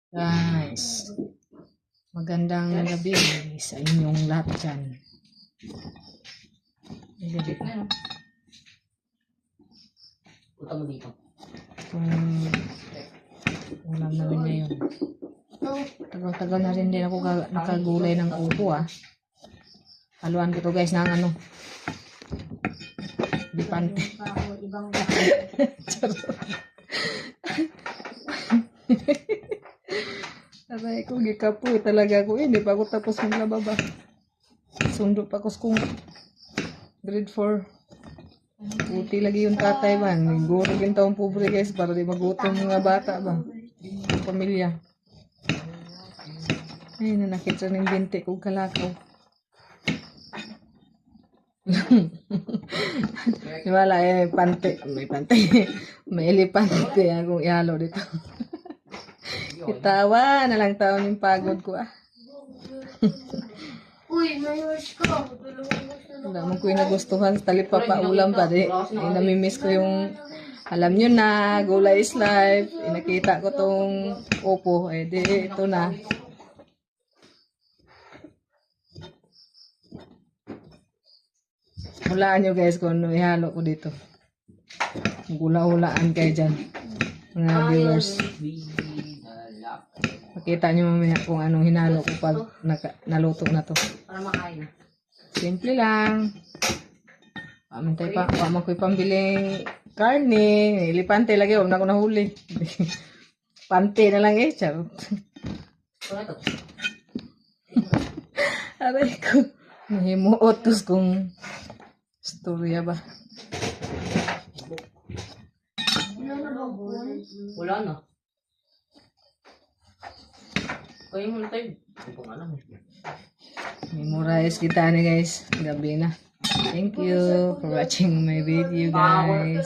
Guys, magandang gabi sa inyong lahat dyan. Punta mo dito. Kung ulam namin ngayon. Tagal-tagal na rin din ako nakagulay ng upo Haluan ko to guys ng ano. Dipante. Aray ko, gikapoy talaga ako. Hindi pa ako tapos maglaba. Sundo pa ako kung grade 4. Puti lagi yung tatay ba. Guro yung taong pobre guys para di magutom mga bata ba. Yung pamilya. Ay, nanakit sa ng binti kong kalakaw. Wala may pante. May pante. May elipante akong ihalo dito. Itawa na lang taon yung pagod ko Uy, mayos ko. Wala mo ko yung nagustuhan sa talipapaulam pa di. Namimiss ko yung alam nyo na, Gulay is Life. Nakita ko tong opo. Di ito na. Hulaan nyo guys kung ano ihalo ko dito. Gula-hulaan kayo dyan. Mga viewers. Makita nyo mamaya kung anong hinalo ko pag naluto na to. Para makain. Simple lang. Pamintay pa. Pamang ko'y pambiling karne. Ilipante lagi. Huwag na ako nahuli. Pante na lang charot. Aray ko. Nahimuotos kung storya ba. Wala na. Kaya mo na tayo. Ito pa nga lang. Memorize kita ni guys. Gabi na. Thank you for watching my video guys.